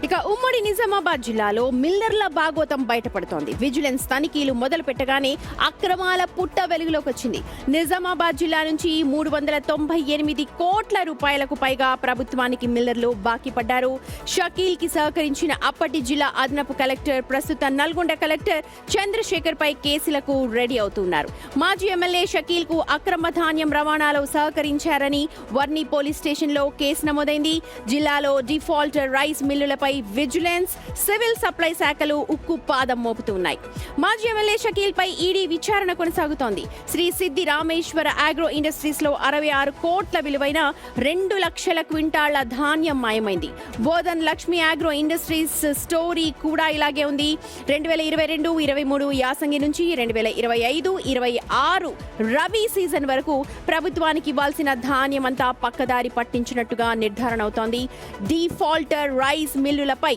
ఇక ఉమ్మడి నిజామాబాద్ జిల్లాలో మిల్లర్ల భాగోతం బయటపడుతోంది. విజిలెన్స్ తనిఖీలు మొదలు పెట్టగానే అక్రమాల పుట్ట వెలుగులోకి వచ్చింది. నిజామాబాద్ జిల్లా నుంచి 398 కోట్ల రూపాయలకు పైగా ప్రభుత్వానికి మిల్లర్లు బాకీ పడ్డారు. షకీల్ కి సహకరించిన అప్పటి జిల్లా అదనపు కలెక్టర్, ప్రస్తుత నల్గొండ కలెక్టర్ చంద్రశేఖర్ పై కేసులకు రెడీ అవుతున్నారు. మాజీ ఎమ్మెల్యే షకీల్ కు అక్రమ ధాన్యం రవాణాలో సహకరించారని వర్ని పోలీస్ స్టేషన్ లో కేసు నమోదైంది. జిల్లాలో డిఫాల్ట్ రైస్ మిల్లులపై విజిలెన్స్, సివిల్ సప్లై శాఖలు ఉక్కు పాదం మోపుతున్నాయి. మాజీ ఎమ్మెల్యే షకీల్ పై ఈడీ విచారణ కొనసాగుతోంది. శ్రీ సిద్ధి రామేశ్వర ఆగ్రో ఇండస్ట్రీస్ లో 66 కోట్ల విలువైన 2 లక్షల క్వింటాళ్ల ధాన్యం మాయమైంది. Bodhan Lakshmi agro industries story కూడా ఇలాగే ఉంది. 2022-23 యాసంగి నుంచి 2025-26 రబీ సీజన్ వరకు ప్రభుత్వానికి ఇవ్వాల్సిన ధాన్యం అంతా పక్కదారి పట్టించినట్టుగా నిర్ధారణ అవుతోంది. డిఫాల్టర్ రైస్ మిల్లులపై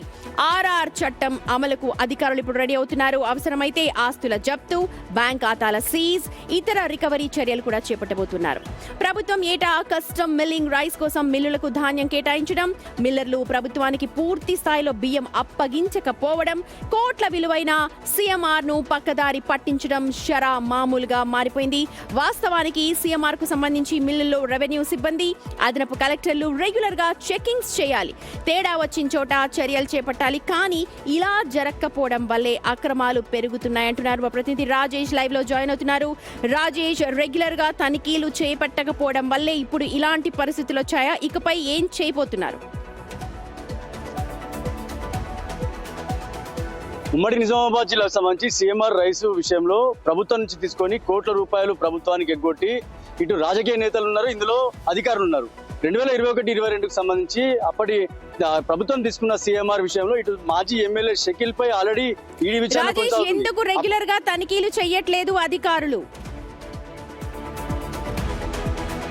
ఆర్ఆర్ చట్టం అమలుకు అధికారులు ఇప్పుడు రెడీ అవుతున్నారు. అవసరమైతే ఆస్తుల జప్తు, బ్యాంక్ ఖాతాల సీజ్, ఇతర రికవరీ చర్యలు కూడా చేపట్టబోతున్నారు. ప్రభుత్వం ఏటా కస్టమ్ మిల్లింగ్ రైస్ కోసం మిల్లులకు ధాన్యం కేటాయించడం, మిల్లర్లు ప్రభుత్వానికి పూర్తి స్థాయిలో బియ్యం అప్పగించకపోవడం, కోట్ల విలువైన సిఎంఆర్ ను పక్కదారి పట్టించడం షరా మామూలుగా మారిపోయింది. వాస్తవానికి సిఎంఆర్ కు సంబంధించి మిల్లుల్లో రెవెన్యూ సిబ్బంది, అదనపు కలెక్టర్లు రెగ్యులర్ గా చెకింగ్స్ చేయాలి. తేడా వచ్చిన చోట చర్యలు చేపట్టాలి. కానీ ఇలా జరగకపోవడం వల్లే అక్రమాలు పెరుగుతున్నాయంటున్నారు. మా ప్రతినిధి రాజేష్ లైవ్ లో జాయిన్ అవుతున్నారు. రాజేష్, రెగ్యులర్ గా తనిఖీలు చేపట్టకపోవడం వల్లే ఇప్పుడు ఇలాంటి పరిస్థితులు వచ్చాయా? ఇకపై ఏం చేయబోతున్నారు? ఉమ్మడి నిజామాబాద్ జిల్లాకు సంబంధించి సిఎంఆర్ రైసు విషయంలో ప్రభుత్వం నుంచి తీసుకొని కోట్ల రూపాయలు ప్రభుత్వానికి ఎగ్గొట్టి ఇటు రాజకీయ నేతలు ఉన్నారు, ఇందులో అధికారులు ఉన్నారు. 2021-22కు సంబంధించి అప్పటి ప్రభుత్వం తీసుకున్న సిఎంఆర్ విషయంలో ఇటు మాజీ ఎమ్మెల్యే షకీల్ పై ఆల్రెడీ ఈడీ విచారణ. ఎందుకు రెగ్యులర్ గా తనిఖీలు చేయట్లేదు అధికారులు?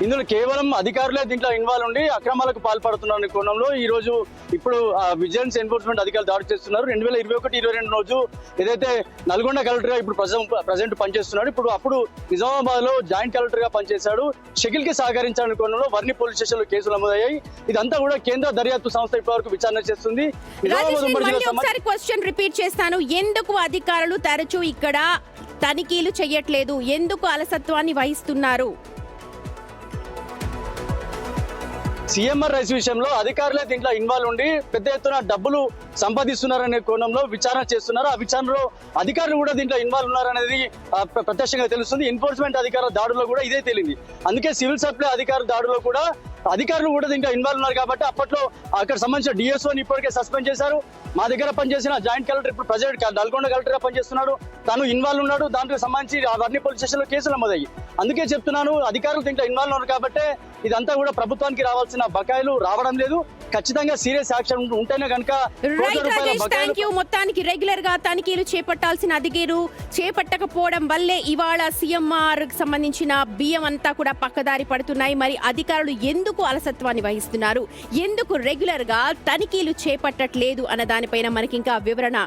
ఇందులో కేవలం అధికారులే దీంట్లో ఇన్వాల్వ్ ఉండి అక్రమాలకు పాల్పడుతున్న కోణంలో ఈ రోజు ఇప్పుడు విజిలెన్స్ ఎన్ఫోర్స్మెంట్ అధికారులు దాడి చేస్తున్నారు. 2021-22 రోజు ఏదైతే నల్గొండ కలెక్టర్ గా ఇప్పుడు ప్రజెంట్ పనిచేస్తున్నాడు, ఇప్పుడు అప్పుడు నిజామాబాద్ లో జాయింట్ కలెక్టర్ గా పనిచేశాడు. షకీల్ కి సహకరించాలనే కోణంలో వర్ని పోలీస్ స్టేషన్ లో కేసులు నమోదయ్యాయి. ఇదంతా కూడా కేంద్ర దర్యాప్తు సంస్థ ఇప్పటివరకు విచారణ చేస్తుంది. క్వశ్చన్ రిపీట్ చేస్తాను. ఎందుకు అధికారులు తరచూ ఇక్కడ తనిఖీలు చేయట్లేదు? ఎందుకు అలసత్వాన్ని వహిస్తున్నారు? సిఎంఆర్ రైస్ విషయంలో అధికారులే దీంట్లో ఇన్వాల్వ్ ఉండి పెద్ద ఎత్తున డబ్బులు సంపాదిస్తున్నారనే కోణంలో విచారణ చేస్తున్నారు. ఆ విచారణలో అధికారులు కూడా దీంట్లో ఇన్వాల్వ్ ఉన్నారనేది ప్రత్యక్షంగా తెలుస్తుంది. ఎన్ఫోర్స్మెంట్ అధికారుల దాడుల్లో కూడా ఇదే తేలింది. అందుకే సివిల్ సప్లై అధికారుల దాడుల్లో కూడా అధికారులు కూడా దీంట్లో ఇన్వాల్వ్ ఉన్నారు. కాబట్టి అప్పట్లో అక్కడ సంబంధించిన డిఎస్ఓని ఇప్పటికే సస్పెండ్ చేశారు. మా దగ్గర పనిచేసిన జాయింట్ కలెక్టర్ ఇప్పుడు ప్రజెంట్ నల్గొండ కలెక్టర్ గా పనిచేస్తున్నాడు, తను ఇన్వాల్వ్ ఉన్నాడు. దాంట్లో సంబంధించి వర్ని పోలీస్ స్టేషన్ లో కేసులు నమోదయ్యి. అందుకే చెప్తున్నాను, అధికారులు దీంట్లో ఇన్వాల్వ్ ఉన్నారు కాబట్టి ఇదంతా కూడా ప్రభుత్వానికి రావాల్సిన బకాయిలు రావడం లేదు. ఖచ్చితంగా సీరియస్ యాక్షన్ ఉంటేనే కనుక. మొత్తానికి రెగ్యులర్ గా తనిఖీలు చేపట్టాల్సిన అధికారులు చేపట్టకపోవడం వల్లే ఇవాళ సిఎంఆర్ సంబంధించిన బియ్యం అంతా కూడా పక్కదారి పడుతున్నాయి. మరి అధికారులు ఎందుకు అలసత్వాన్ని వహిస్తున్నారు? ఎందుకు రెగ్యులర్ గా తనిఖీలు చేపట్టట్లేదు అన్న దానిపైన మనకి ఇంకా వివరణ